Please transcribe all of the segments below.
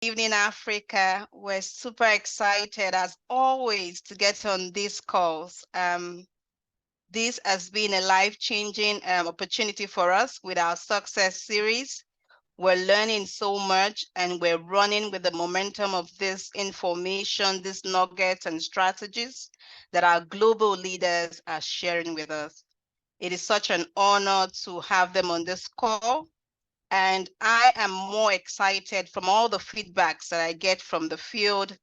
Evening, Africa. We're super excited, as always, to get on these calls. This has been a life-changing opportunity for us with our success series. We're learning so much, and we're running with the momentum of this information, these nuggets and strategies that our global leaders are sharing with us. It is such an honor to have them on this call. And I am more excited from all the feedbacks that I get from the field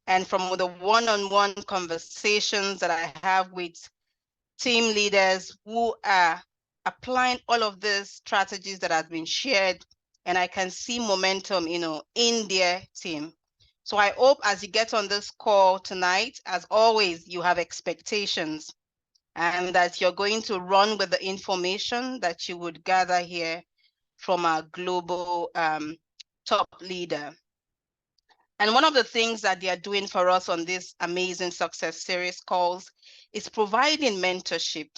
and from the one-on-one conversations that I have with team leaders who are applying all of these strategies that have been shared. And I can see momentum, in their team. So I hope as you get on this call tonight, as always, you have expectations and that you're going to run with the information that you would gather here from our global top leader. And one of the things that they are doing for us on this amazing success series calls is providing mentorship.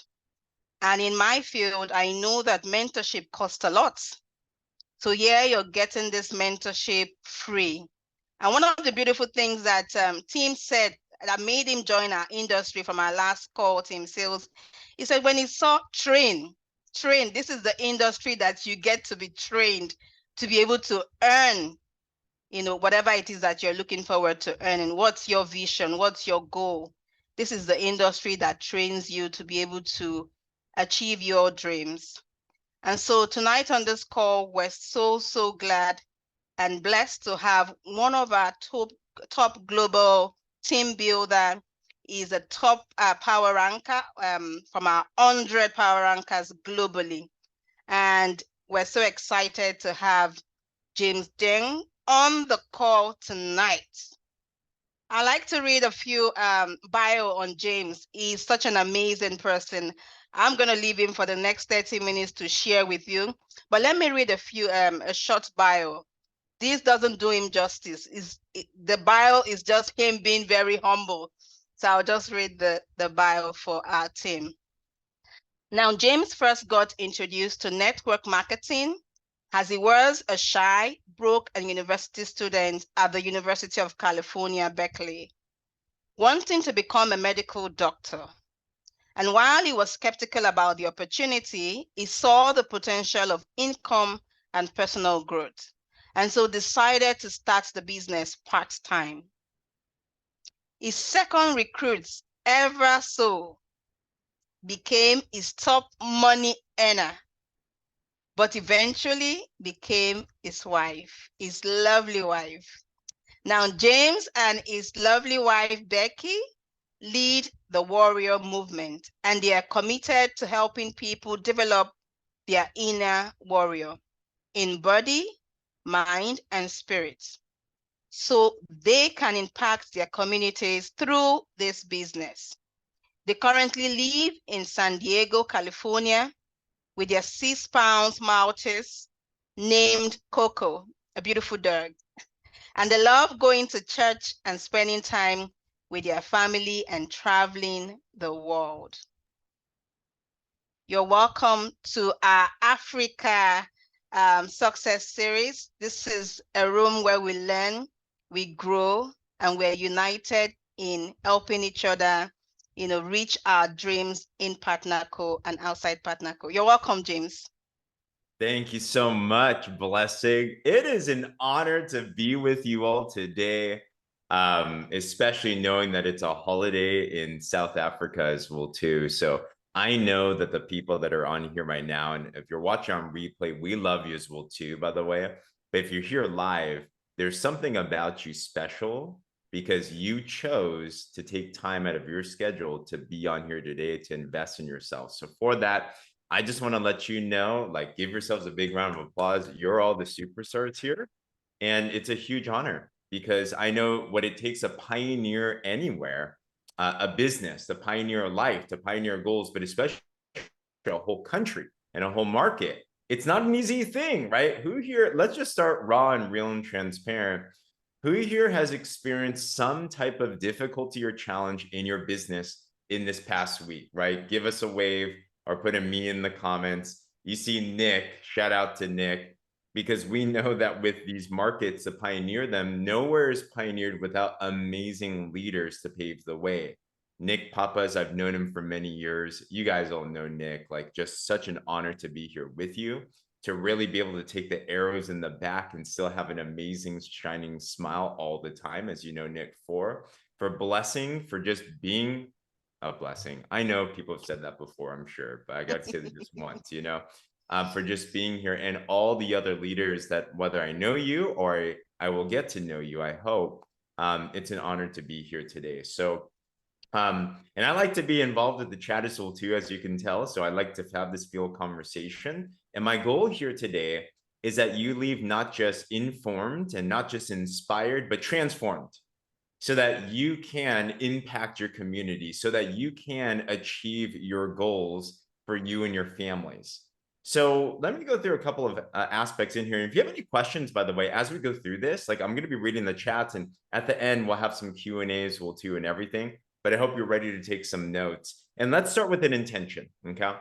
And in my field, I know that mentorship costs a lot. So here you're getting this mentorship free. And one of the beautiful things that Tim said that made him join our industry from our last call, Team Sales, he said when he saw train, this is the industry that you get to be trained to be able to earn, whatever it is that you're looking forward to earning. What's your vision? What's your goal? This is the industry that trains you to be able to achieve your dreams. And so tonight on this call, we're so glad and blessed to have one of our top global team builder. Is a top power ranker from our 100 power rankers globally. And we're so excited to have James Zheng on the call tonight. I like to read a few bio on James. He's such an amazing person. I'm going to leave him for the next 30 minutes to share with you. But let me read a short bio. This doesn't do him justice. The bio is just him being very humble. So I'll just read the bio for our team. Now, James first got introduced to network marketing as he was a shy, broke, and university student at the University of California, Berkeley, wanting to become a medical doctor. And while he was skeptical about the opportunity, he saw the potential of income and personal growth, and so decided to start the business part-time. His second recruit, ever so, became his top money earner, but eventually became his wife, his lovely wife. Now, James and his lovely wife, Becky, lead the warrior movement, and they are committed to helping people develop their inner warrior in body, mind, and spirit, so they can impact their communities through this business. They currently live in San Diego, California, with their 6 pounds Maltese named Coco, a beautiful dog. And they love going to church and spending time with their family and traveling the world. You're welcome to our Africa Success Series. This is a room where we learn, we grow, and we're united in helping each other, reach our dreams in PartnerCo and outside PartnerCo. You're welcome, James. Thank you so much, Blessing. It is an honor to be with you all today, especially knowing that it's a holiday in South Africa as well, too. So I know that the people that are on here right now, and if you're watching on replay, we love you as well, too, by the way. But if you're here live, there's something about you special because you chose to take time out of your schedule to be on here today to invest in yourself. So for that, I just want to let you know, like, give yourselves a big round of applause. You're all the superstars here. And it's a huge honor because I know what it takes to pioneer anywhere, a business, to pioneer a life, to pioneer goals, but especially a whole country and a whole market. It's not an easy thing, right? Who here, let's just start raw and real and transparent. Who here has experienced some type of difficulty or challenge in your business in this past week, right? Give us a wave or put a me in the comments. You see Nick, shout out to Nick. because we know that with these markets to pioneer them, nowhere is pioneered without amazing leaders to pave the way. Nick Papas, I've known him for many years. You guys all know Nick, like just such an honor to be here with you, to really be able to take the arrows in the back and still have an amazing shining smile all the time, as you know Nick for Blessing, for just being a blessing. I know people have said that before, I'm sure, but I got to say that just once, for just being here, and all the other leaders that, whether I know you or I will get to know you, I hope. It's an honor to be here today. So, and I like to be involved with the chat as well too, as you can tell. So I like to have this field conversation. And my goal here today is that you leave not just informed and not just inspired, but transformed, so that you can impact your community, so that you can achieve your goals for you and your families. So let me go through a couple of aspects in here. And if you have any questions, by the way, as we go through this, like I'm going to be reading the chats, and at the end we'll have some Q&As too and everything. But I hope you're ready to take some notes. And let's start with an intention, okay?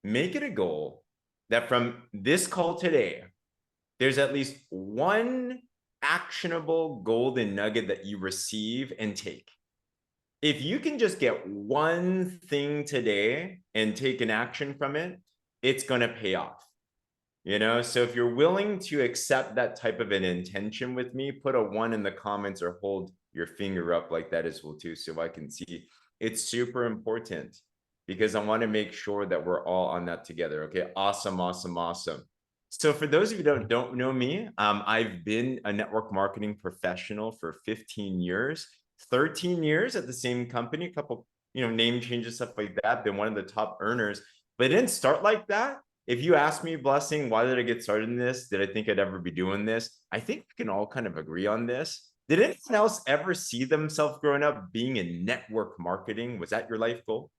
Make it a goal that from this call today, there's at least one actionable golden nugget that you receive and take. If you can just get one thing today and take an action from it, it's going to pay off. So if you're willing to accept that type of an intention with me, put a 1 in the comments or hold your finger up like that as well too, so I can see. It's super important because I want to make sure that we're all on that together. Okay, awesome, awesome, awesome. So for those of you who don't know me, I've been a network marketing professional for 15 years, 13 years at the same company, a couple, name changes, stuff like that, been one of the top earners, but it didn't start like that. If you ask me, Blessing, why did I get started in this? Did I think I'd ever be doing this? I think we can all kind of agree on this. Did anyone else ever see themselves growing up being in network marketing? Was that your life goal?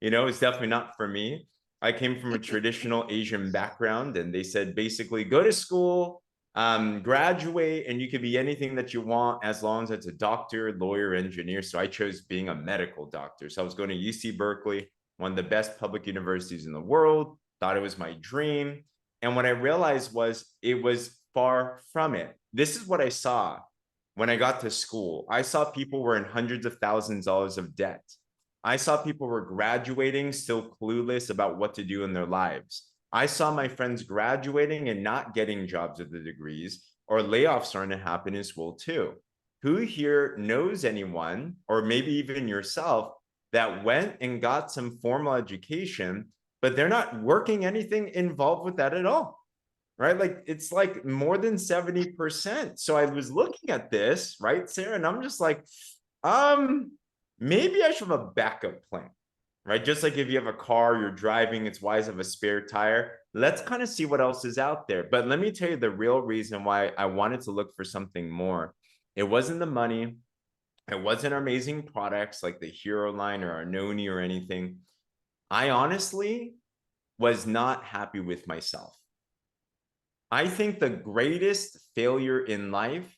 It's definitely not for me. I came from a traditional Asian background, and they said basically go to school, graduate, and you can be anything that you want as long as it's a doctor, lawyer, engineer. So I chose being a medical doctor. So I was going to UC Berkeley, one of the best public universities in the world, thought it was my dream. And what I realized was it was far from it. This is what I saw when I got to school. I saw people were in hundreds of thousands of dollars of debt. I saw people were graduating still clueless about what to do in their lives. I saw my friends graduating and not getting jobs with the degrees, or layoffs starting to happen as well too. Who here knows anyone, or maybe even yourself, that went and got some formal education, but they're not working anything involved with that at all? Right? Like it's like more than 70%. So I was looking at this, right, Sarah, and I'm just like, maybe I should have a backup plan, right? Just like if you have a car, you're driving, it's wise to have a spare tire. Let's kind of see what else is out there. But let me tell you the real reason why I wanted to look for something more. It wasn't the money. It wasn't amazing products like the Hero line or our Noni or anything. I honestly was not happy with myself. I think the greatest failure in life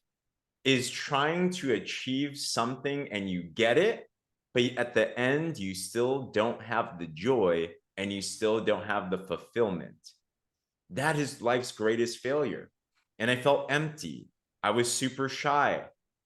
is trying to achieve something and you get it, but at the end, you still don't have the joy and you still don't have the fulfillment. That is life's greatest failure. And I felt empty. I was super shy.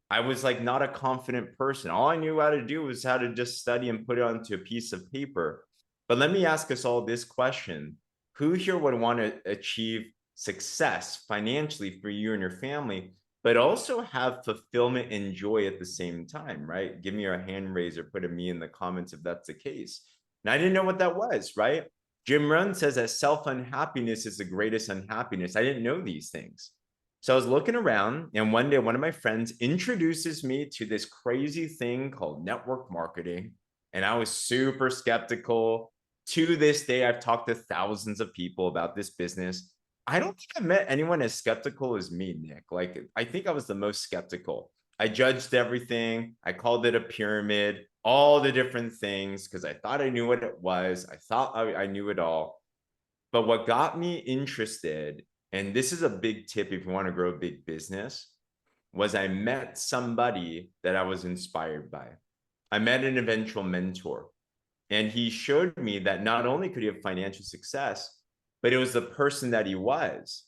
I was like not a confident person. All I knew how to do was how to just study and put it onto a piece of paper. But let me ask us all this question. Who here would want to achieve success financially for you and your family, but also have fulfillment and joy at the same time, right? Give me a hand raise or put a me in the comments if that's the case. And I didn't know what that was, right? Jim Rohn says that self-unhappiness is the greatest unhappiness. I didn't know these things. So I was looking around, and one day one of my friends introduces me to this crazy thing called network marketing. And I was super skeptical. To this day, I've talked to thousands of people about this business. I don't think I met anyone as skeptical as me, Nick. Like, I think I was the most skeptical. I judged everything. I called it a pyramid, all the different things, because I thought I knew what it was. I thought I knew it all. But what got me interested, and this is a big tip if you want to grow a big business, was I met somebody that I was inspired by. I met an eventual mentor, and he showed me that not only could he have financial success, but it was the person that he was.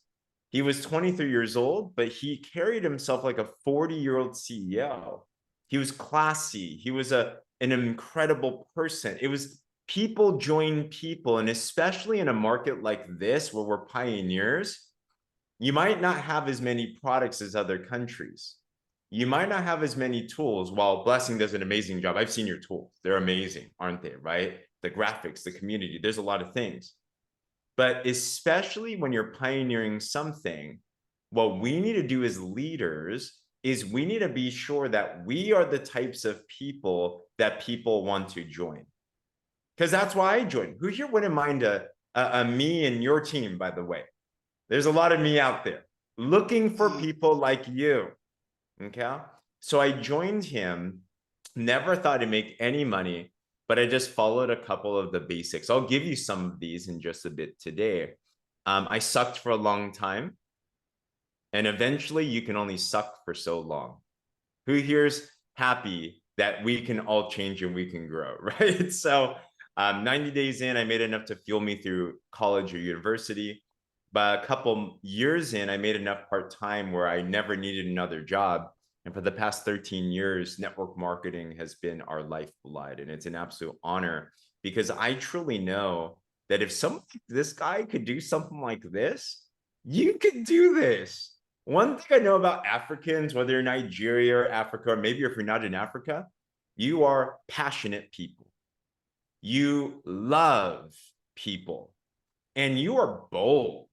He was 23 years old, but he carried himself like a 40-year-old CEO. He was classy. He was an incredible person. It was people join people. And especially in a market like this, where we're pioneers, you might not have as many products as other countries. You might not have as many tools. While Blessing does an amazing job. I've seen your tools. They're amazing, aren't they? Right? The graphics, the community, there's a lot of things. But especially when you're pioneering something, what we need to do as leaders is we need to be sure that we are the types of people that people want to join. Because that's why I joined. Who here wouldn't mind a me and your team, by the way? There's a lot of me out there looking for people like you. Okay. So I joined him, never thought to make any money, but I just followed a couple of the basics. I'll give you some of these in just a bit today. I sucked for a long time. And eventually you can only suck for so long. Who here's happy that we can all change and we can grow, right? So 90 days in, I made enough to fuel me through college or university. But a couple years in, I made enough part-time where I never needed another job. And for the past 13 years, network marketing has been our lifeblood. And it's an absolute honor because I truly know that if someone like this guy could do something like this, you could do this. One thing I know about Africans, whether you're Nigeria or Africa, or maybe if you're not in Africa, you are passionate people. You love people and you are bold.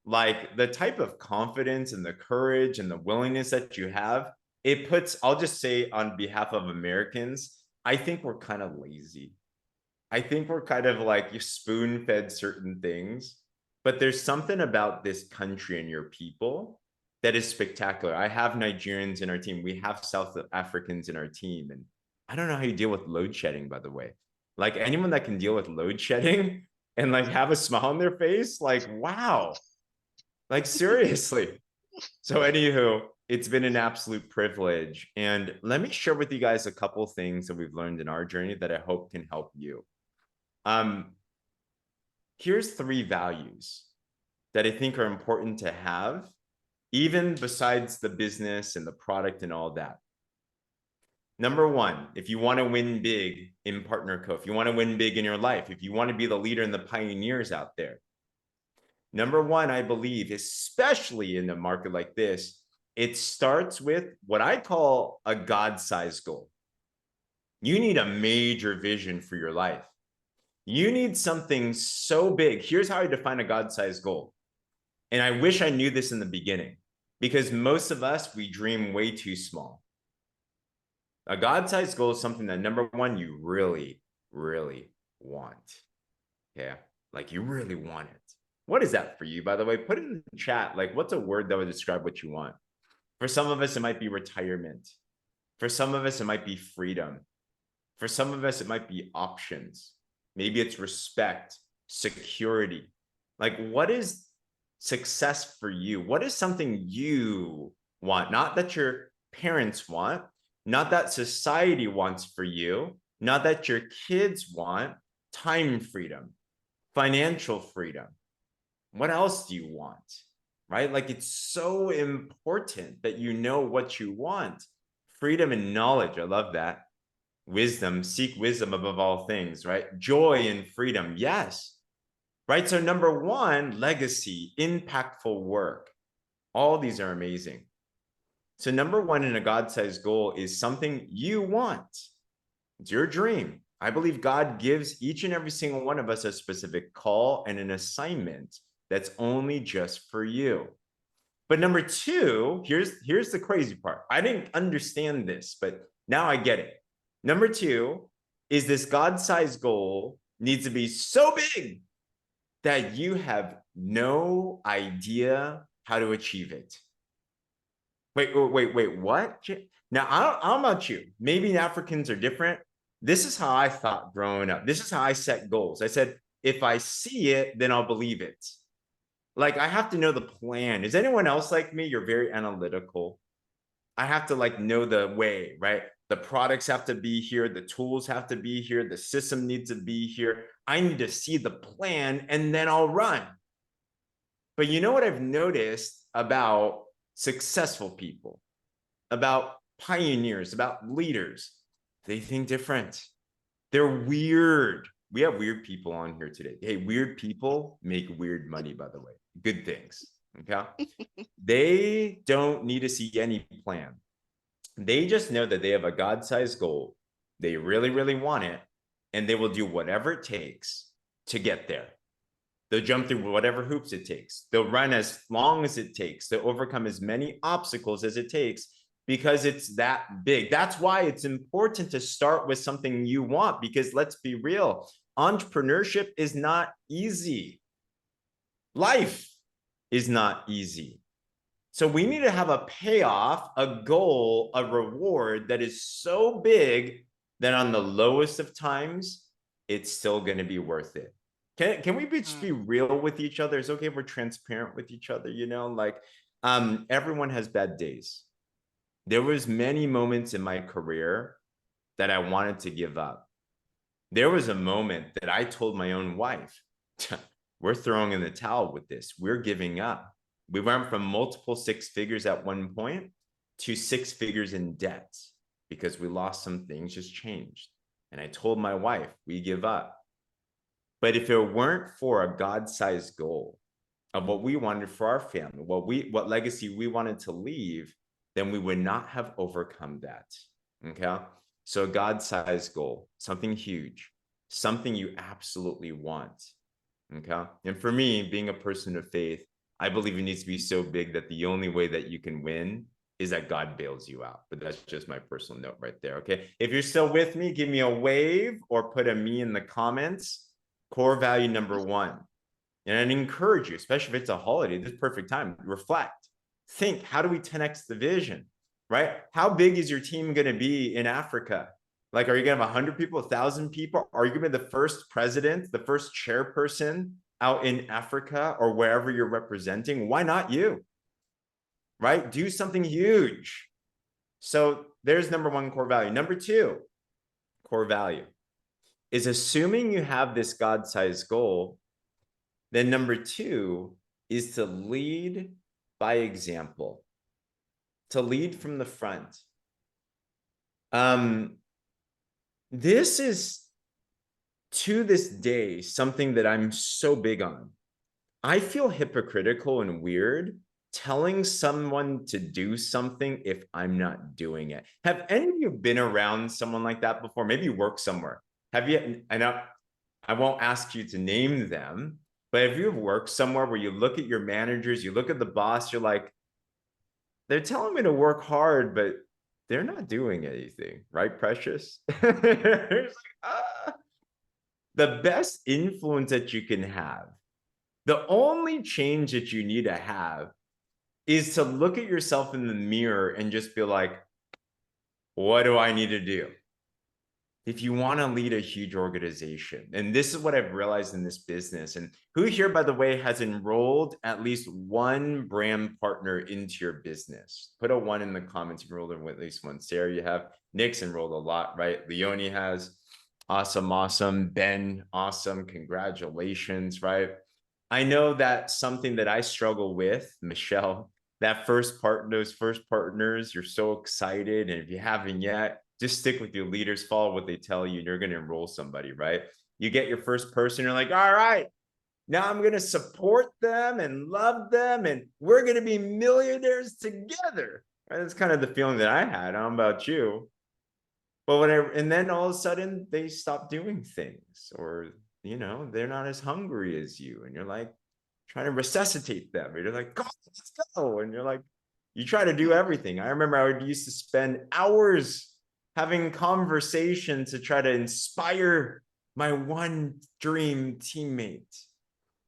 Like the type of confidence and the courage and the willingness that you have, it puts, I'll just say on behalf of Americans, I think we're kind of lazy. I think we're kind of like you spoon fed certain things, but there's something about this country and your people that is spectacular. I have Nigerians in our team. We have South Africans in our team. And I don't know how you deal with load shedding, by the way. Like anyone that can deal with load shedding and like have a smile on their face, like, wow, like seriously. So anywho, it's been an absolute privilege. And let me share with you guys a couple things that we've learned in our journey that I hope can help you. Here's 3 values that I think are important to have, even besides the business and the product and all that. Number 1, if you want to win big in PartnerCo, if you want to win big in your life, if you want to be the leader and the pioneers out there, number 1, I believe, especially in a market like this, it starts with what I call a God-sized goal. You need a major vision for your life. You need something so big. Here's how I define a God-sized goal. And I wish I knew this in the beginning, because most of us, we dream way too small. A God-sized goal is something that, number 1, you really, really want. Yeah, like you really want it. What is that for you, by the way? Put it in the chat. Like, what's a word that would describe what you want? For some of us, it might be retirement. For some of us, it might be freedom. For some of us, it might be options. Maybe it's respect, security. Like, what is success for you? What is something you want? Not that your parents want, not that society wants for you, not that your kids want. Time freedom, financial freedom. What else do you want? Right? Like, it's so important that you know what you want. Freedom and knowledge. I love that. Wisdom, seek wisdom above all things, right? Joy and freedom. Yes. Right. So number 1, legacy, impactful work. All these are amazing. So number 1 in a God-sized goal is something you want. It's your dream. I believe God gives each and every single one of us a specific call and an assignment that's only just for you. But number 2, here's the crazy part. I didn't understand this, but now I get it. Number 2 is this God-sized goal needs to be so big that you have no idea how to achieve it. Wait, what? Now, I don't know about you. Maybe Africans are different. This is how I thought growing up. This is how I set goals. I said, if I see it, then I'll believe it. Like, I have to know the plan. Is anyone else like me? You're very analytical. I have to like know the way, right? The products have to be here. The tools have to be here. The system needs to be here. I need to see the plan and then I'll run. But you know what I've noticed about successful people, about pioneers, about leaders? They think different. They're weird. We have weird people on here today. Hey, weird people make weird money, by the way. Good things. Okay. They don't need to see any plan. They just know that they have a God-sized goal. They really, really want it, and they will do whatever it takes to get there. They'll jump through whatever hoops it takes. They'll run as long as it takes. They'll overcome as many obstacles as it takes because it's that big. That's why it's important to start with something you want, because let's be real, entrepreneurship is not easy. Life is not easy. So we need to have a payoff, a goal, a reward that is so big that on the lowest of times, it's still going to be worth it. Can we just be real with each other? It's okay if we're transparent with each other, you know, like everyone has bad days. There was many moments in my career that I wanted to give up. There was a moment that I told my own wife, we're throwing in the towel with this. We're giving up. We went from multiple six figures at one point to six figures in debt because we lost some things, just changed. And I told my wife, we give up. But if it weren't for a God-sized goal of what we wanted for our family, what legacy we wanted to leave, then we would not have overcome that. Okay. So a God-sized goal, something huge, something you absolutely want. Okay. And for me, being a person of faith, I believe it needs to be so big that the only way that you can win is that God bails you out. But that's just my personal note right there. Okay. If you're still with me, give me a wave or put a me in the comments. Core value number one. And I'd encourage you, especially if it's a holiday, this perfect time, reflect, think, how do we 10x the vision, right? How big is your team going to be in Africa? Like, are you going to have 100 people, 1,000 people? Are you going to be the first president, the first chairperson out in Africa or wherever you're representing? Why not you? Right? Do something huge. So there's number one, core value. Number two, core value is assuming you have this God-sized goal. Then number two is to lead by example, to lead from the front. This is, to this day, something that I'm so big on. I feel hypocritical and weird telling someone to do something if I'm not doing it. Have any of you been around someone like that before? Maybe you work somewhere. Have you? I know I won't ask you to name them, but if you've worked somewhere where you look at your managers, you look at the boss, you're like, they're telling me to work hard, but they're not doing anything, right, Precious? It's like, the best influence that you can have, the only change that you need to have is to look at yourself in the mirror and just be like, what do I need to do? If you want to lead a huge organization, and this is what I've realized in this business, and who here, by the way, has enrolled at least one brand partner into your business? Put a one in the comments. Enrolled in at least one. Sarah, you have. Nick's enrolled a lot, right? Leonie has. Awesome, awesome. Ben, awesome. Congratulations, right? I know that's something that I struggle with, Michelle. That first part, those first partners, you're so excited. And if you haven't yet, just stick with your leaders, follow what they tell you, and you're going to enroll somebody, right? You get your first person, you're like, all right, now I'm going to support them and love them, and we're going to be millionaires together. Right? That's kind of the feeling that I had. I don't know about you. But and then all of a sudden they stop doing things, or, you know, they're not as hungry as you. And you're like trying to resuscitate them. You're like, go, let's go. And you're like, you try to do everything. I remember I used to spend hours having conversations to try to inspire my one dream teammate.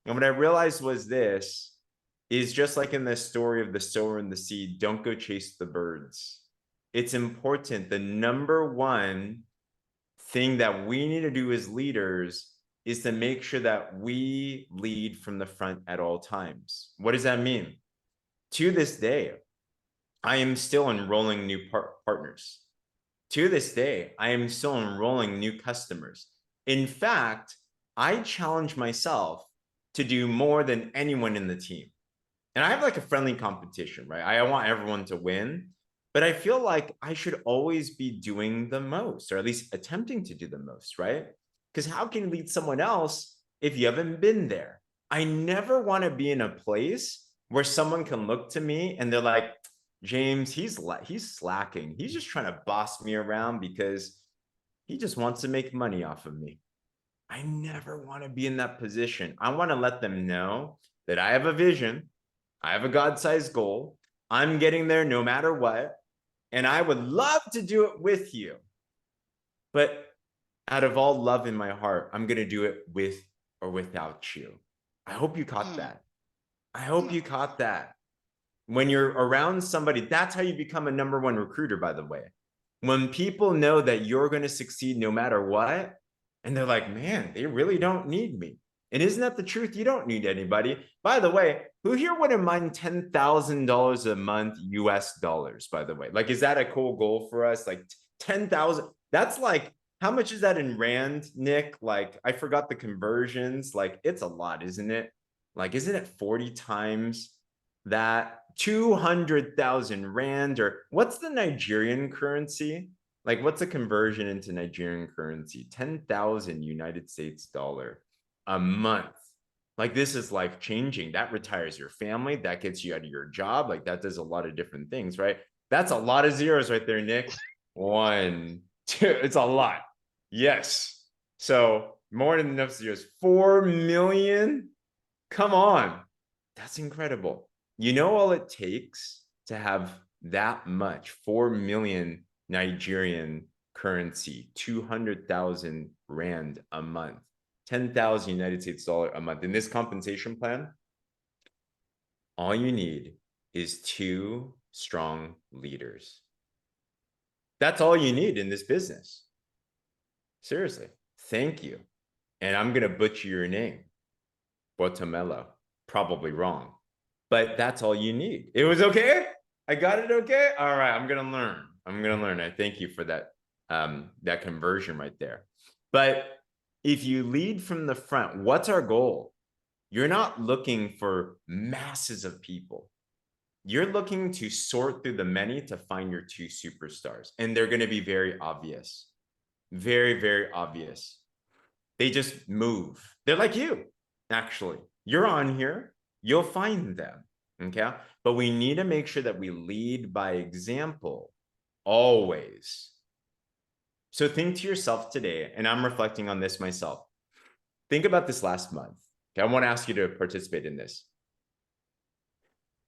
And what I realized was this is just like in the story of the sower and the seed, don't go chase the birds. It's important. The number one thing that we need to do as leaders is to make sure that we lead from the front at all times. What does that mean? To this day, I am still enrolling new partners. To this day, I am still enrolling new customers. In fact, I challenge myself to do more than anyone in the team. And I have like a friendly competition, right? I want everyone to win, but I feel like I should always be doing the most, or at least attempting to do the most, right? Because how can you lead someone else if you haven't been there? I never want to be in a place where someone can look to me and they're like, James, he's slacking. He's just trying to boss me around because he just wants to make money off of me. I never want to be in that position. I want to let them know that I have a vision, I have a God-sized goal. I'm getting there no matter what. And I would love to do it with you. But out of all love in my heart, I'm going to do it with or without you. I hope you caught Mm. that. I hope you caught that. When you're around somebody, that's how you become a number one recruiter, by the way. When people know that you're going to succeed no matter what, and they're like, man, they really don't need me. And isn't that the truth? You don't need anybody. By the way, who here wouldn't mind $10,000 a month US dollars, by the way? Like, is that a cool goal for us? Like 10,000. That's like, how much is that in Rand, Nick? Like, I forgot the conversions. Like, it's a lot, isn't it? Like, isn't it 40 times that 200,000 Rand? Or what's the Nigerian currency? Like, what's a conversion into Nigerian currency? 10,000 United States dollar a month. Like, this is life changing. That retires your family. That gets you out of your job. Like, that does a lot of different things, right? That's a lot of zeros right there, Nick. One, two, it's a lot. Yes. So, more than enough zeros. 4 million? Come on. That's incredible. You know, all it takes to have that much 4 million Nigerian currency, 200,000 Rand a month, 10,000 United States dollar a month. In this compensation plan, all you need is 2 strong leaders. That's all you need in this business. Seriously. Thank you. And I'm going to butcher your name, Botomelo. Probably wrong, but that's all you need. It was okay. I got it okay. All right, I'm gonna learn. I thank you for that that conversion right there. But if you lead from the front, what's our goal? You're not looking for masses of people. You're looking to sort through the many to find your 2 superstars, and they're going to be very obvious. Very, very obvious. They just move. They're like you, actually. You're on here, you'll find them. Okay. But we need to make sure that we lead by example always. So think to yourself today, and I'm reflecting on this myself. Think about this last month. Okay. I want to ask you to participate in this.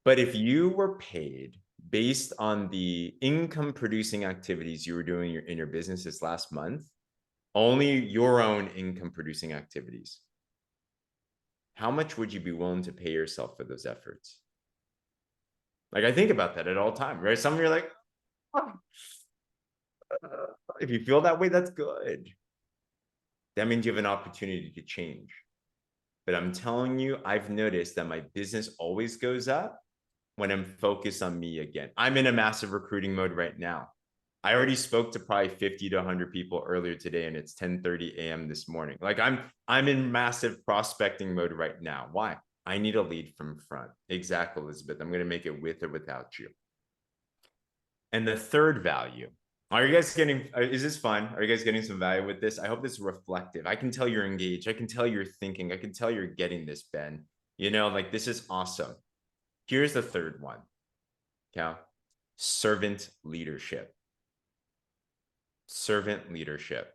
But if you were paid based on the income producing activities you were doing in your business this last month, only your own income producing activities, how much would you be willing to pay yourself for those efforts? Like, I think about that at all time, right? Some of you are like, oh, if you feel that way, that's good. That means you have an opportunity to change. But I'm telling you, I've noticed that my business always goes up when I'm focused on me again. I'm in a massive recruiting mode right now. I already spoke to probably 50 to 100 people earlier today, and it's 10:30 a.m. this morning. Like, I'm in massive prospecting mode right now. Why? I need a lead from front. Exactly, Elizabeth. I'm going to make it with or without you. And the third value, are you guys getting, is this fun? Are you guys getting some value with this? I hope this is reflective. I can tell you're engaged. I can tell you're thinking. I can tell you're getting this, Ben. You know, like, this is awesome. Here's the third one. Okay. Servant leadership. Servant leadership.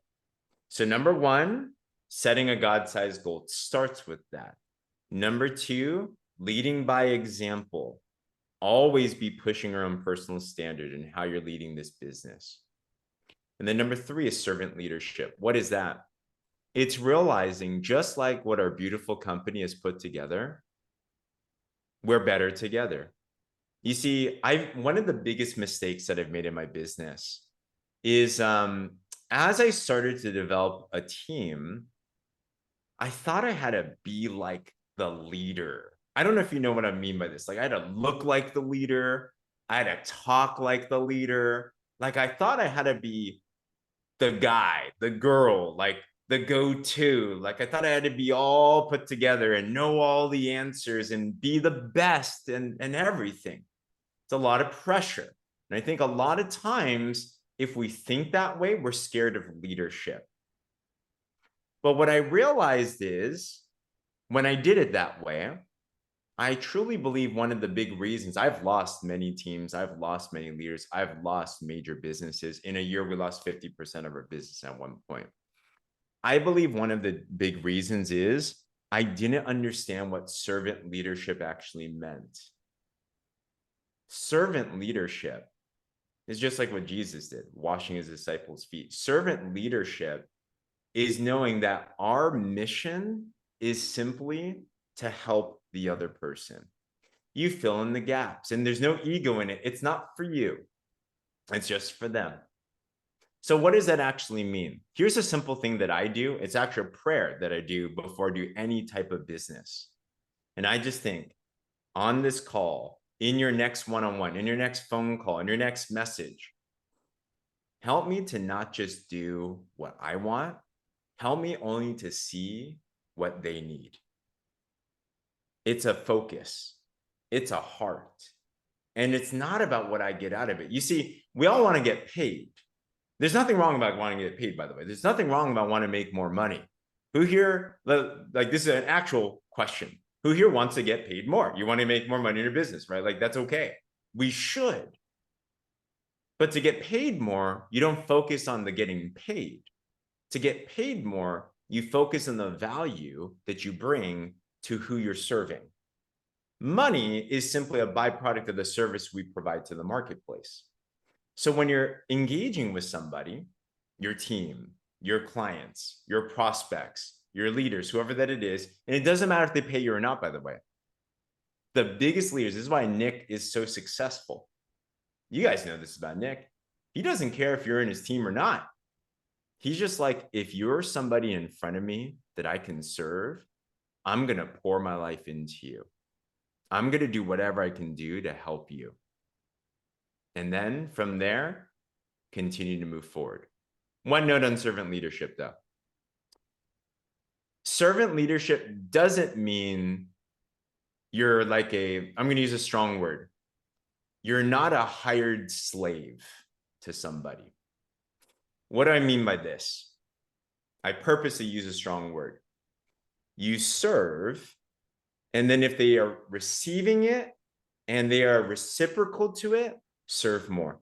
So number 1, setting a God-sized goal. It starts with that. Number 2, leading by example. Always be pushing your own personal standard in how you're leading this business. And then number 3 is servant leadership. What is that? It's realizing, just like what our beautiful company has put together, we're better together. You see, one of the biggest mistakes that I've made in my business is as I started to develop a team, I thought I had to be like the leader. I don't know if you know what I mean by this. Like, I had to look like the leader. I had to talk like the leader. Like, I thought I had to be the guy, the girl, like the go-to. Like I thought I had to be all put together and know all the answers and be the best and everything. It's a lot of pressure. And I think a lot of times, if we think that way, we're scared of leadership. But what I realized is when I did it that way, I truly believe one of the big reasons I've lost many teams, I've lost many leaders, I've lost major businesses. In a year, we lost 50% of our business at one point. I believe one of the big reasons is I didn't understand what servant leadership actually meant. Servant leadership is just like what Jesus did, washing his disciples' feet. Servant leadership is knowing that our mission is simply to help the other person. You fill in the gaps, and there's no ego in it. It's not for you, it's just for them. So what does that actually mean? Here's a simple thing that I do. It's actually a prayer that I do before I do any type of business. And I just think on this call, in your next one-on-one, in your next phone call, in your next message, help me to not just do what I want. Help me only to see what they need. It's a focus. It's a heart. And it's not about what I get out of it. You see, we all want to get paid. There's nothing wrong about wanting to get paid, by the way. There's nothing wrong about wanting to make more money. Who here, like this is an actual question. Who here wants to get paid more? You want to make more money in your business, right? Like that's okay. We should. But to get paid more, you don't focus on the getting paid. To get paid more, you focus on the value that you bring to who you're serving. Money is simply a byproduct of the service we provide to the marketplace. So when you're engaging with somebody, your team, your clients, your prospects, your leaders, whoever that it is, and it doesn't matter if they pay you or not, by the way. The biggest leaders, this is why Nick is so successful. You guys know this about Nick. He doesn't care if you're in his team or not. He's just like, if you're somebody in front of me that I can serve, I'm going to pour my life into you. I'm going to do whatever I can do to help you. And then from there, continue to move forward. One note on servant leadership, though. Servant leadership doesn't mean you're like I'm going to use a strong word. You're not a hired slave to somebody. What do I mean by this? I purposely use a strong word. You serve, and then if they are receiving it and they are reciprocal to it, serve more.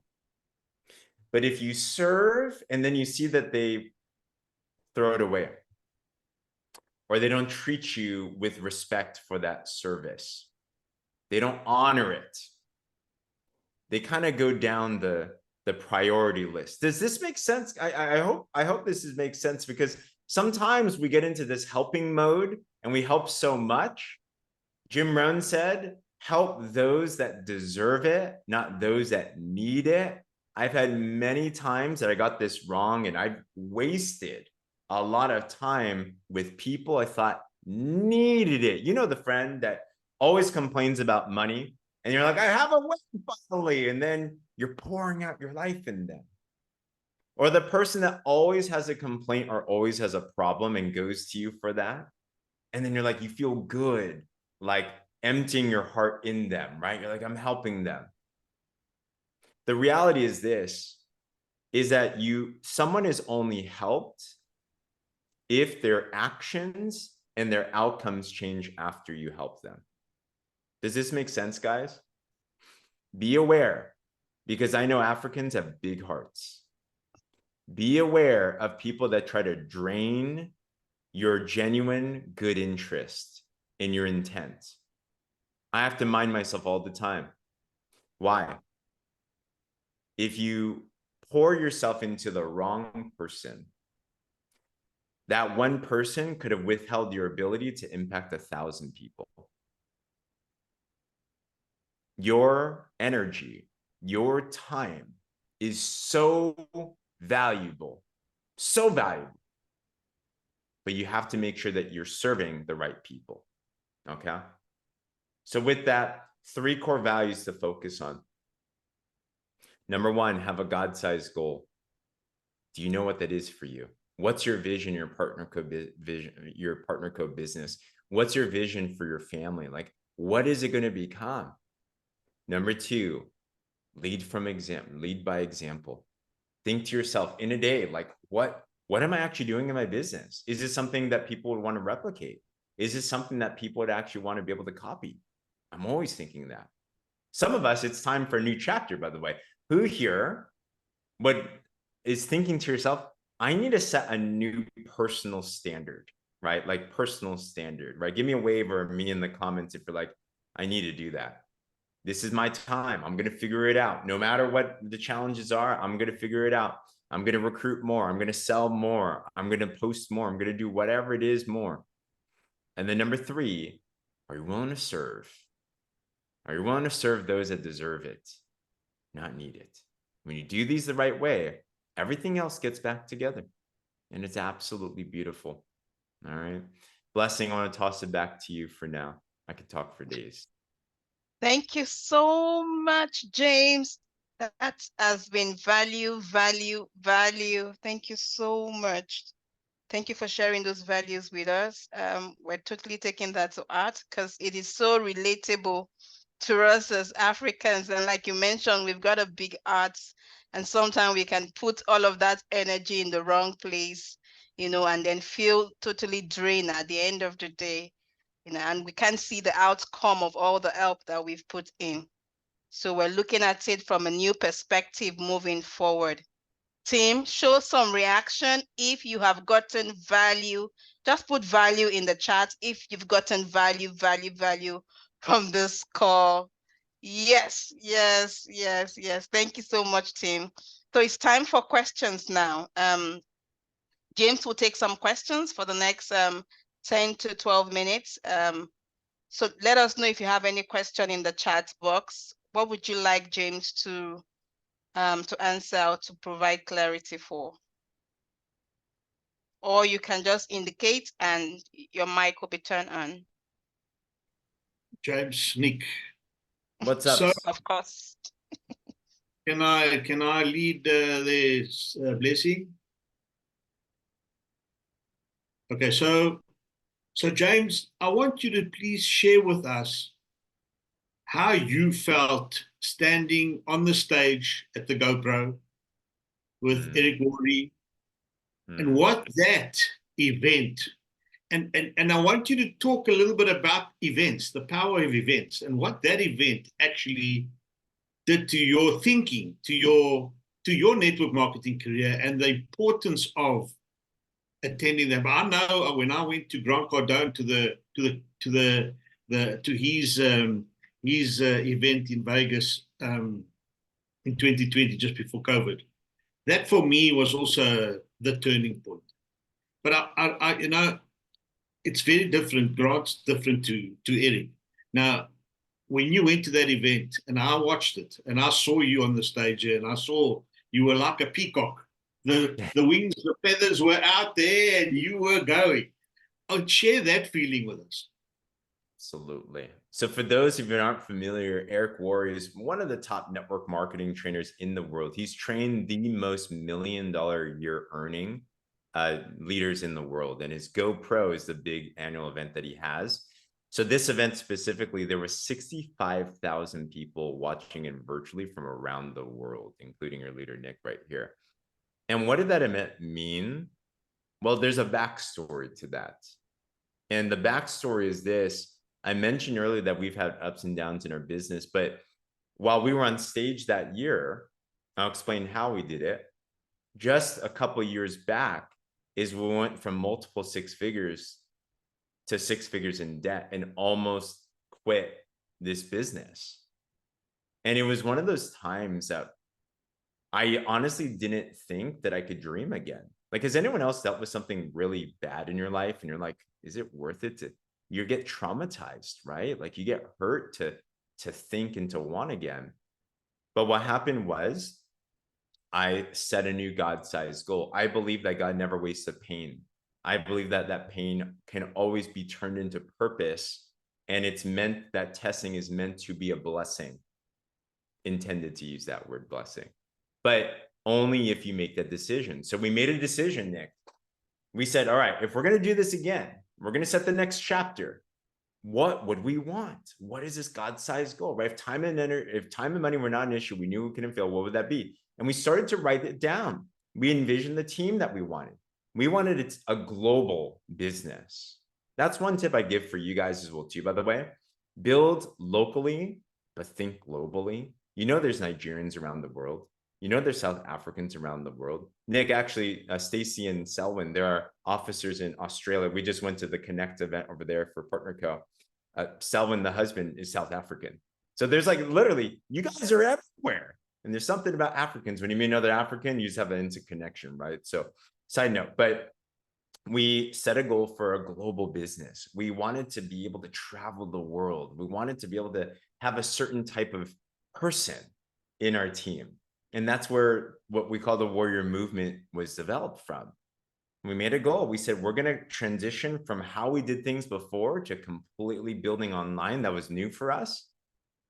But if you serve and then you see that they throw it away, or they don't treat you with respect for that service, they don't honor it, they kind of go down the priority list. Does this make sense? I hope this makes sense, because sometimes we get into this helping mode and we help so much. Jim Rohn said, help those that deserve it, not those that need it. I've had many times that I got this wrong, and I've wasted a lot of time with people I thought needed it. You know, the friend that always complains about money, and you're like, I have a wedding finally, and then you're pouring out your life in them. Or the person that always has a complaint or always has a problem and goes to you for that. And then you're like, you feel good, like emptying your heart in them, right? You're like, I'm helping them. The reality is this, is that someone is only helped if their actions and their outcomes change after you help them. Does this make sense, guys? Be aware, because I know Africans have big hearts. Be aware of people that try to drain your genuine good interest in your intent. I have to mind myself all the time. Why? If you pour yourself into the wrong person, that one person could have withheld your ability to impact 1,000 people. Your energy, your time is so valuable, so valuable. But you have to make sure that you're serving the right people, okay? So with that, 3 core values to focus on. Number 1, have a God-sized goal. Do you know what that is for you? What's your vision, your partner vision, your partner co business? What's your vision for your family? Like, what is it going to become? Number two, lead by example. Think to yourself in a day, like, what am I actually doing in my business? Is this something that people would want to replicate? Is this something that people would actually want to be able to copy? I'm always thinking that. Some of us, it's time for a new chapter, by the way. Who here what is thinking to yourself, I need to set a new personal standard, right? Like personal standard, right? Give me a wave or me in the comments if you're like, I need to do that. This is my time. I'm going to figure it out. No matter what the challenges are, I'm going to figure it out. I'm going to recruit more. I'm going to sell more. I'm going to post more. I'm going to do whatever it is more. And then number three, are you willing to serve? Are you willing to serve those that deserve it, not need it? When you do these the right way, everything else gets back together. And it's absolutely beautiful. All right. Blessing, I want to toss it back to you for now. I could talk for days. Thank you so much, James. That has been value, value, value. Thank you so much. Thank you for sharing those values with us. We're totally taking that to heart because it is so relatable to us as Africans. And like you mentioned, we've got a big heart, and sometimes we can put all of that energy in the wrong place, and then feel totally drained at the end of the day, and we can't see the outcome of all the help that we've put in. So we're looking at it from a new perspective moving forward. Team, show some reaction if you have gotten value. Just put value in the chat if you've gotten value, value, value from this call. Yes, yes, yes, yes. Thank you so much, team. So it's time for questions now. James will take some questions for the next 10 to 12 minutes. So let us know if you have any question in the chat box. What would you like James to answer or to provide clarity for? Or you can just indicate and your mic will be turned on. James, Nick. What's up? So, of course. Can I lead this blessing? Okay, so James, I want you to please share with us how you felt standing on the stage at the GoPro with Eric Worre, and what that event, and I want you to talk a little bit about events, the power of events, and what that event actually did to your thinking, to your network marketing career, and the importance of attending them. I know when I went to Grant Cardone to his event in Vegas in 2020, just before COVID, that for me was also the turning point. But I it's very different. Grant's different to Eric. Now, when you went to that event and I watched it and I saw you on the stage and I saw you were like a peacock. The wings, the feathers were out there and you were going. I'd share that feeling with us. Absolutely. So for those of you who aren't familiar, Eric Worre is one of the top network marketing trainers in the world. He's trained the most $1 million a year earning leaders in the world. And his GoPro is the big annual event that he has. So this event specifically, there were 65,000 people watching it virtually from around the world, including your leader, Nick, right here. And what did that event mean? Well, there's a backstory to that. And the backstory is this. I mentioned earlier that we've had ups and downs in our business, but while we were on stage that year, I'll explain how we did it. Just a couple of years back is we went from multiple six figures to 6 figures in debt and almost quit this business. And it was one of those times that I honestly didn't think that I could dream again. Like, has anyone else dealt with something really bad in your life and you're like, is it worth it to, you get traumatized, right? Like you get hurt to think and to want again. But what happened was I set a new God-sized goal. I believe that God never wastes a pain. I believe that that pain can always be turned into purpose. And it's meant that testing is meant to be a blessing, intended to use that word blessing, but only if you make that decision. So we made a decision, Nick. we said, all right, if we're going to do this again, we're going to set the next chapter. What would we want? What is this God-sized goal, right? If time and money were not an issue, we knew we couldn't fail, what would that be? And we started to write it down. We envisioned the team that we wanted. We wanted it a global business. That's one tip I give for you guys as well, too, by the way. Build locally, but think globally. You know, there's Nigerians around the world. You know, there's South Africans around the world. Nick, actually, Stacy and Selwyn, there are officers in Australia. We just went to the Connect event over there for PartnerCo. Selwyn, the husband, is South African. So there's like literally, you guys are everywhere. And there's something about Africans. When you meet another African, you just have an instant connection, right? So side note, but we set a goal for a global business. We wanted to be able to travel the world. We wanted to be able to have a certain type of person in our team. And that's where what we call the warrior movement was developed from. We made a goal. We said, we're going to transition from how we did things before to completely building online. That was new for us.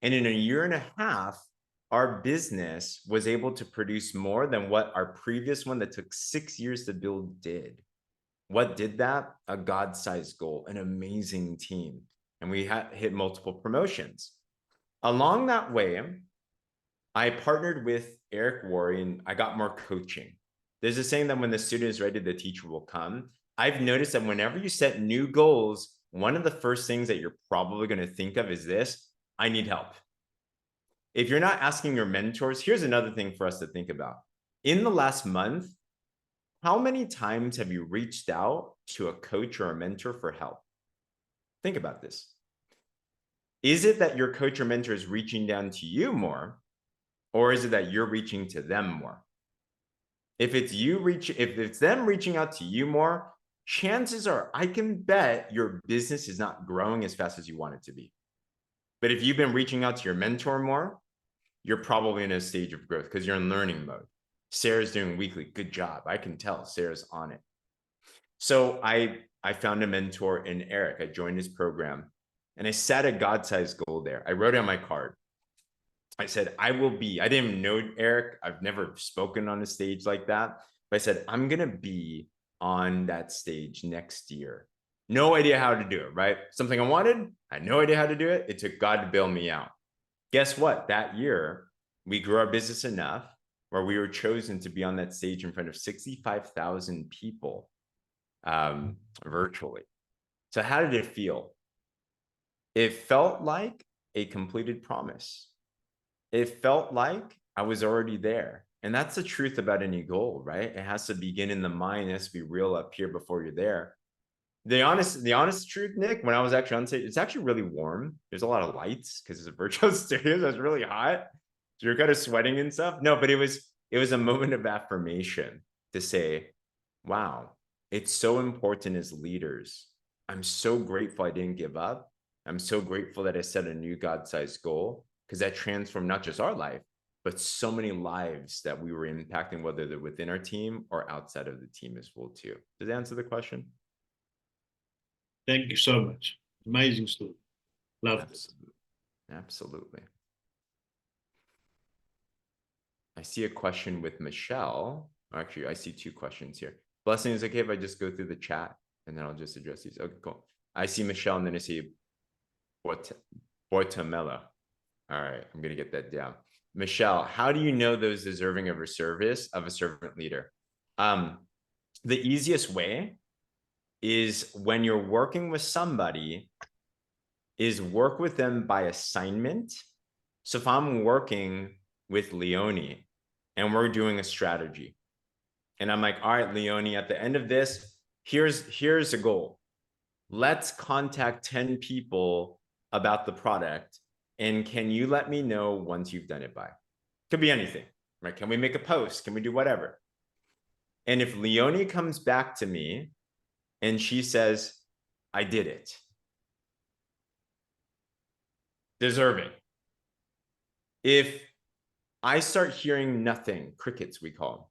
And in a year and a half, our business was able to produce more than what our previous one that took 6 years to build did. What did that? A God-sized goal, an amazing team. And we hit multiple promotions. Along that way, I partnered with Eric Worre and I got more coaching. There's a saying that when the student is ready, the teacher will come. I've noticed that whenever you set new goals, one of the first things that you're probably going to think of is this: I need help. If you're not asking your mentors, here's another thing for us to think about. In the last month, how many times have you reached out to a coach or a mentor for help? Think about this. Is it that your coach or mentor is reaching down to you more, or is it that you're reaching to them more? If it's them reaching out to you more, chances are I can bet your business is not growing as fast as you want it to be. But if you've been reaching out to your mentor more, you're probably in a stage of growth because you're in learning mode. Sarah's doing weekly. Good job. I can tell Sarah's on it. So I found a mentor in Eric. I joined his program and I set a God-sized goal there. I wrote it on my card. I said, I didn't even know Eric. I've never spoken on a stage like that. But I said, I'm going to be on that stage next year. No idea how to do it, right? Something I wanted. I had no idea how to do it. It took God to bail me out. Guess what? That year, we grew our business enough where we were chosen to be on that stage in front of 65,000 people virtually. So how did it feel? It felt like a completed promise. It felt like I was already there. And that's the truth about any goal, right? It has to begin in the mind. It has to be real up here before you're there. The honest truth, Nick, when I was actually on stage, it's actually really warm. There's a lot of lights because it's a virtual studio. So it's really hot. So you're kind of sweating and stuff. No, but it was a moment of affirmation to say, wow, it's so important as leaders. I'm so grateful I didn't give up. I'm so grateful that I set a new God-sized goal, because that transformed not just our life, but so many lives that we were impacting, whether they're within our team or outside of the team as well, too. Does that answer the question? Thank you so much. Amazing story. Love it. Absolutely. I see a question with Michelle. Actually, I see two questions here. Blessing, is it okay if I just go through the chat and then I'll just address these? Okay, cool. I see Michelle and then I see Boitamela. All right, I'm going to get that down. Michelle, how do you know those deserving of a service of a servant leader? The easiest way is when you're working with somebody is work with them by assignment. So if I'm working with Leonie and we're doing a strategy and I'm like, all right, Leonie, at the end of this, here's a goal. Let's contact 10 people about the product. And can you let me know once you've done it by? Could be anything, right? Can we make a post? Can we do whatever? And if Leonie comes back to me and she says, I did it, deserving. If I start hearing nothing, crickets we call them,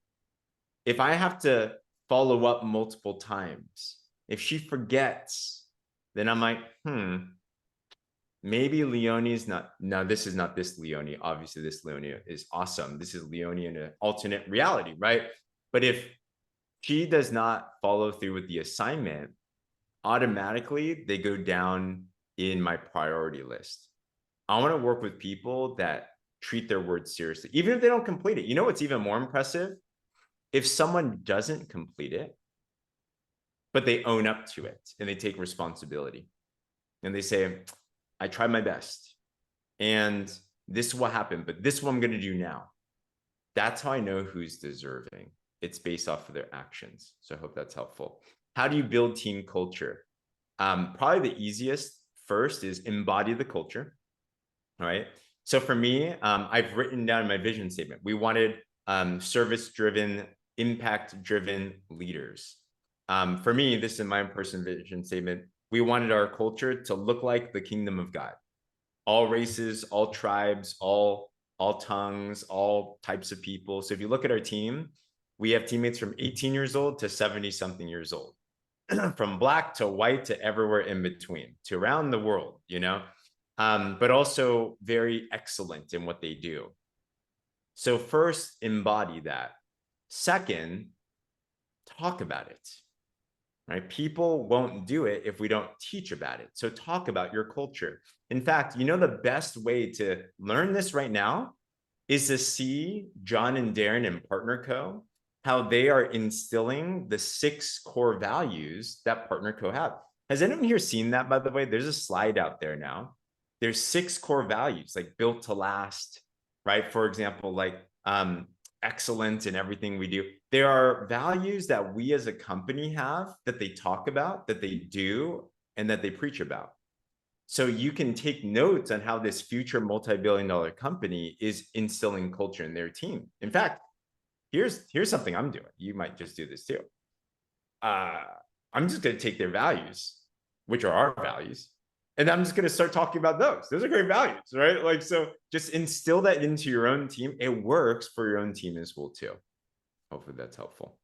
if I have to follow up multiple times, if she forgets, then I'm like, maybe Leonie's not, no, this is not this Leonie. Obviously, this Leonie is awesome. This is Leonie in an alternate reality, right? But if she does not follow through with the assignment, automatically they go down in my priority list. I want to work with people that treat their words seriously, even if they don't complete it. You know what's even more impressive? If someone doesn't complete it, but they own up to it and they take responsibility and they say, I tried my best and this is what happened, but this is what I'm going to do now. That's how I know who's deserving. It's based off of their actions. So I hope that's helpful. How do you build team culture? Probably the easiest first is embody the culture. All right. So for me, I've written down my vision statement. We wanted service-driven, impact-driven leaders. For me, this is my personal vision statement. We wanted our culture to look like the kingdom of God. All races, all tribes, all tongues, all types of people. So if you look at our team, we have teammates from 18 years old to 70-something years old, from Black to white to everywhere in between, to around the world, you know, but also very excellent in what they do. So first, embody that. Second, talk about it, right? People won't do it if we don't teach about it. So talk about your culture. In fact, you know, the best way to learn this right now is to see John and Darren and Partner Co., how they are instilling the 6 core values that Partner Co. have. Has anyone here seen that, by the way? There's a slide out there now. There's 6 core values, like built to last, right? For example, like excellent in everything we do. There are values that we as a company have that they talk about, that they do, and that they preach about. So you can take notes on how this future multi-billion-dollar company is instilling culture in their team. In fact, here's something I'm doing. You might just do this too. I'm just going to take their values, which are our values, and I'm just going to start talking about those. Those are great values, right? Like, so just instill that into your own team. It works for your own team as well too. Hopefully that's helpful.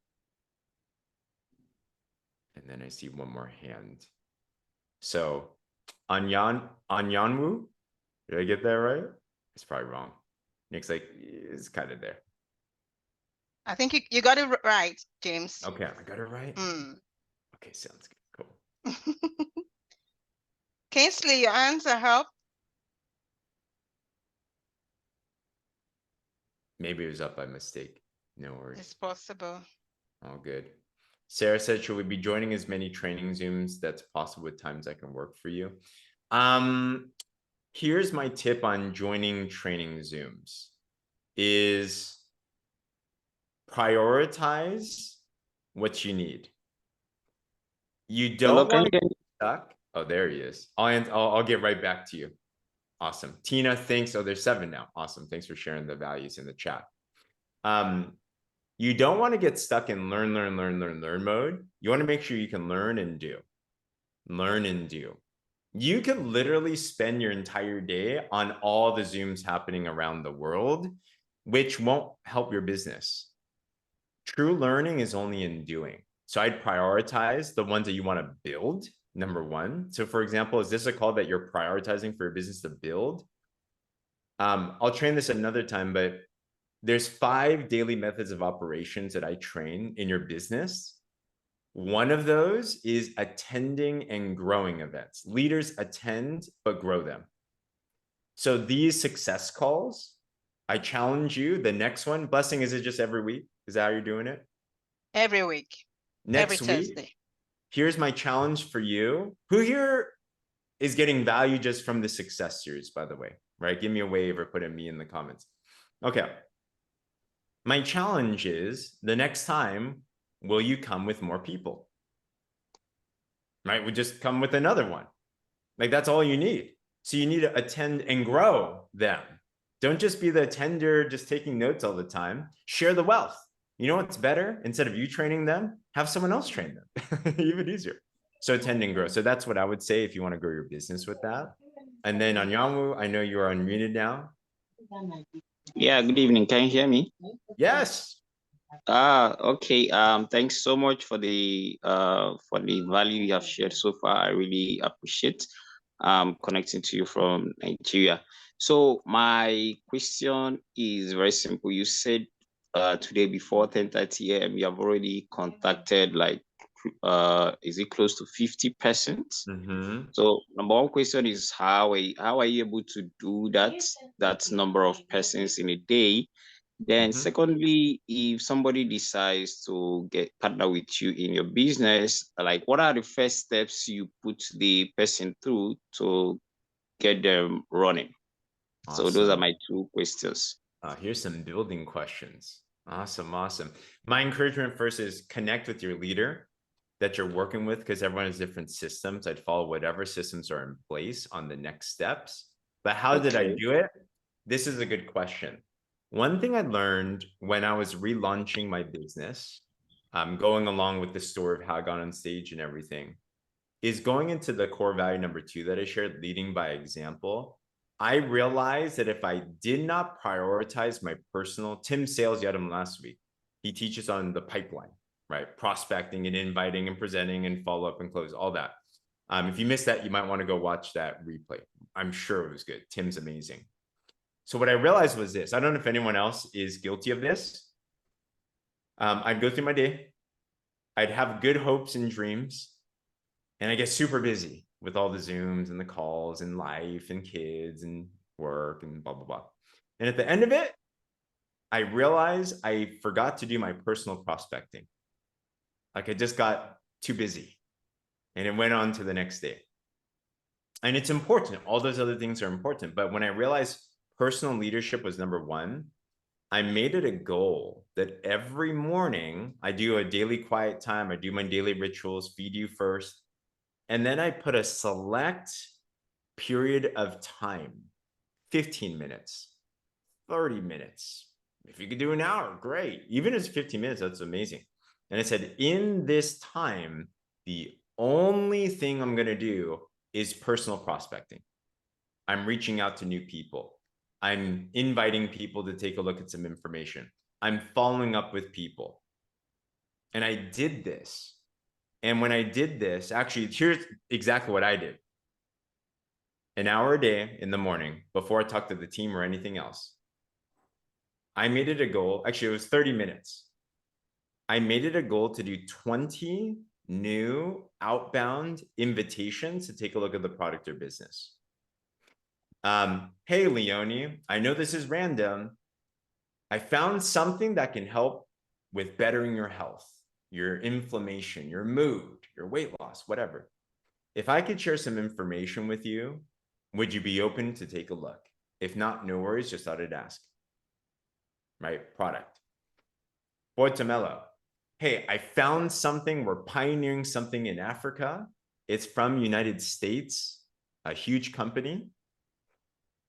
And then I see one more hand. So Anyanwu, did I get that right? It's probably wrong. Nick's like, it's kind of there. I think you got it right, James. Okay, I got it right. Okay, sounds good. Cool. Kingsley, your answer helped. Maybe it was up by mistake. No worries. It's possible. All good. Sarah said, should we be joining as many training Zooms that's possible with times that can work for you? Here's my tip on joining training Zooms is prioritize what you need. You don't want to get stuck. Oh, there he is. I'll get right back to you. Awesome. Tina, thanks. Oh, there's 7 now. Awesome. Thanks for sharing the values in the chat. You don't want to get stuck in learn mode. You want to make sure you can learn and do. Learn and do. You can literally spend your entire day on all the Zooms happening around the world, which won't help your business. True learning is only in doing. So I'd prioritize the ones that you want to build, number 1. So for example, is this a call that you're prioritizing for your business to build? I'll train this another time, but there's 5 daily methods of operations that I train in your business. One of those is attending and growing events. Leaders attend, but grow them. So these success calls, I challenge you, the next one, Blessing, is it just every week? Is that how you're doing it? Every week. Next every week, Thursday. Here's my challenge for you. Who here is getting value just from the success series, by the way, right? Give me a wave or put a me in the comments. Okay. My challenge is the next time, will you come with more people? Right? We just come with another one. Like that's all you need. So you need to attend and grow them. Don't just be the attender, just taking notes all the time. Share the wealth. You know what's better? Instead of you training them, have someone else train them. Even easier. So attend and grow. So that's what I would say if you want to grow your business with that. And then Anyanwu, I know you are unmuted now. Yeah, good evening. Can you hear me? Yes. Okay. Thanks so much for the value you have shared so far. I really appreciate connecting to you from Nigeria. So my question is very simple. You said today before 10:30 a.m., you have already contacted like, is it close to 50 persons? So number one question is how are you able to do that number of persons in a day? Then secondly, if somebody decides to partner with you in your business, like what are the first steps you put the person through to get them running? Awesome. So those are my two questions. Here's some building questions. Awesome. My encouragement first is connect with your leader that you're working with, because everyone has different systems. I'd follow whatever systems are in place on the next steps. But how did I do it? This is a good question. One thing I learned when I was relaunching my business, going along with the story of how I got on stage and everything, is going into the core value number 2 that I shared, leading by example. I realized that if I did not prioritize my personal, Tim Sales, you had him last week. He teaches on the pipeline, right? Prospecting and inviting and presenting and follow up and close, all that. If you missed that, you might want to go watch that replay. I'm sure it was good. Tim's amazing. So what I realized was this. I don't know if anyone else is guilty of this. I'd go through my day. I'd have good hopes and dreams. And I get super busy with all the Zooms and the calls and life and kids and work and blah, blah, blah. And at the end of it, I realized I forgot to do my personal prospecting. Like I just got too busy and it went on to the next day. And it's important. All those other things are important. But when I realized personal leadership was number 1, I made it a goal that every morning I do a daily quiet time. I do my daily rituals, feed you first. And then I put a select period of time, 15 minutes, 30 minutes. If you could do an hour, great. Even if it's 15 minutes, that's amazing. And I said, in this time, the only thing I'm going to do is personal prospecting. I'm reaching out to new people. I'm inviting people to take a look at some information. I'm following up with people. And I did this. And when I did this, actually, here's exactly what I did. An hour a day in the morning before I talked to the team or anything else. I made it a goal. Actually, it was 30 minutes. I made it a goal to do 20 new outbound invitations to take a look at the product or business. Hey, Leonie, I know this is random. I found something that can help with bettering your health, your inflammation, your mood, your weight loss, whatever. If I could share some information with you, would you be open to take a look? If not, no worries, just thought I'd ask. Right? Product. Boitamelo. Hey, I found something. We're pioneering something in Africa. It's from United States, a huge company.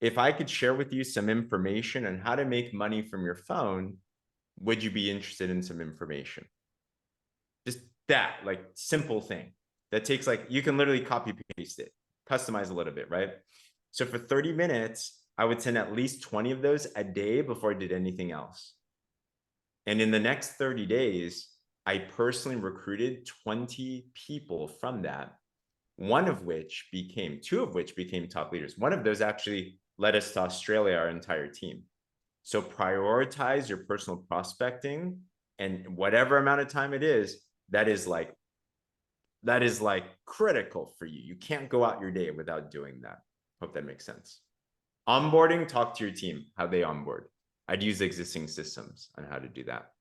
If I could share with you some information on how to make money from your phone, would you be interested in some information? Just that, like, simple thing that takes, like, you can literally copy paste it, customize a little bit, right? So for 30 minutes, I would send at least 20 of those a day before I did anything else. And in the next 30 days, I personally recruited 20 people from that, two of which became top leaders. One of those actually led us to Australia, our entire team. So prioritize your personal prospecting, and whatever amount of time it is, that is like critical for you. You can't go out your day without doing that. Hope that makes sense. Onboarding, talk to your team, how they onboard. I'd use existing systems on how to do that.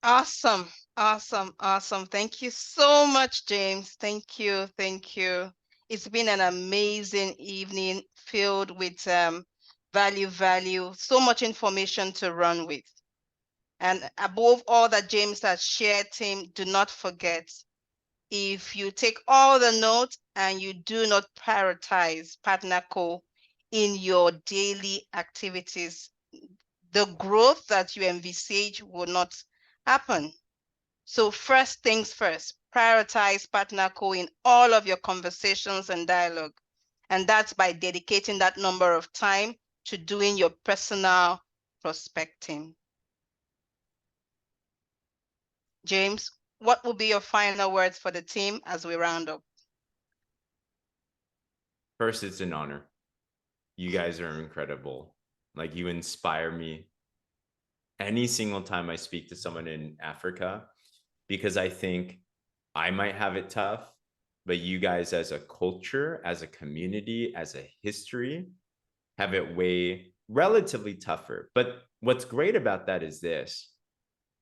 Awesome. Thank you so much, James. Thank you. It's been an amazing evening filled with value, so much information to run with. And above all that James has shared, team, do not forget, if you take all the notes and you do not prioritize PartnerCo in your daily activities, the growth that you envisage will not happen. So first things first, prioritize PartnerCo in all of your conversations and dialogue. And that's by dedicating that number of time to doing your personal prospecting. James, what will be your final words for the team as we round up? First, it's an honor. You guys are incredible. Like, you inspire me any single time I speak to someone in Africa, because I think I might have it tough, but you guys as a culture, as a community, as a history, have it way relatively tougher. But what's great about that is this,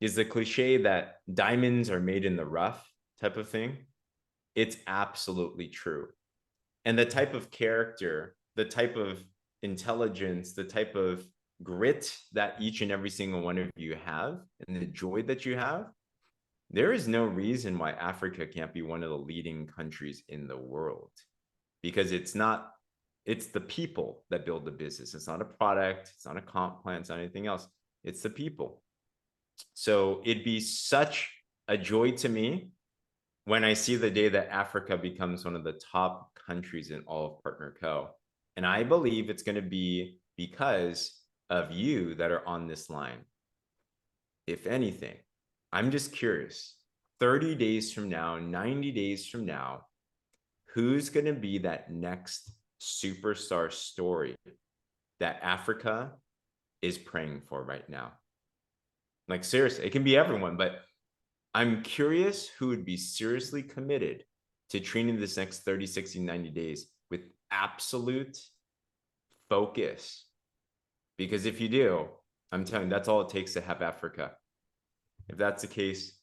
is the cliche that diamonds are made in the rough type of thing. It's absolutely true. And the type of character, the type of intelligence, the type of grit that each and every single one of you have, and the joy that you have, there is no reason why Africa can't be one of the leading countries in the world, because it's the people that build the business. It's not a product, it's not a comp plan, it's not anything else. It's the people. So it'd be such a joy to me when I see the day that Africa becomes one of the top countries in all of Partner Co. And I believe it's going to be because of you that are on this line. If anything, I'm just curious, 30 days from now, 90 days from now, who's going to be that next superstar story that Africa is praying for right now? Like, seriously, it can be everyone, but I'm curious who would be seriously committed to training this next 30, 60, 90 days with absolute focus. Because if you do, I'm telling you, that's all it takes to have Africa. If that's the case,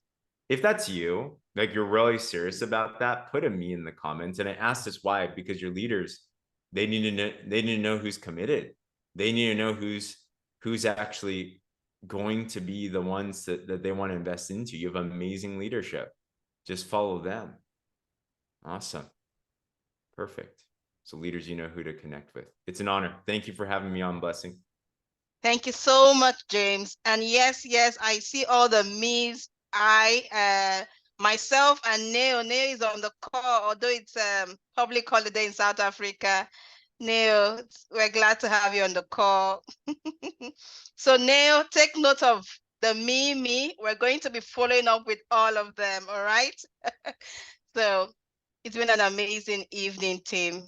if that's you, like you're really serious about that, put a me in the comments. And I asked this why, because your leaders, they need to know who's committed. They need to know who's actually going to be the ones that they want to invest into. You have amazing leadership. Just follow them. Awesome. Perfect. So leaders, you know who to connect with. It's an honor. Thank you for having me on, Blessing. Thank you so much, James. And yes, I see all the me's. Myself and Neo is on the call, although it's public holiday in South Africa. Neo, we're glad to have you on the call. So Neo, take note of the me. We're going to be following up with all of them, all right? So it's been an amazing evening, team.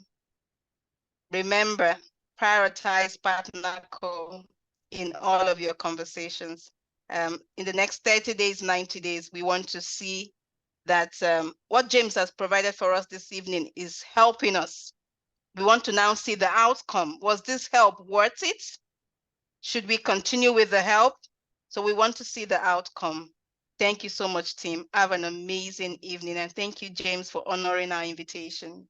Remember, prioritize Partner Co in all of your conversations. In the next 30 days, 90 days, we want to see that what James has provided for us this evening is helping us. We want to now see the outcome. Was this help worth it? Should we continue with the help? So we want to see the outcome. Thank you so much, team. Have an amazing evening. And thank you, James, for honoring our invitation.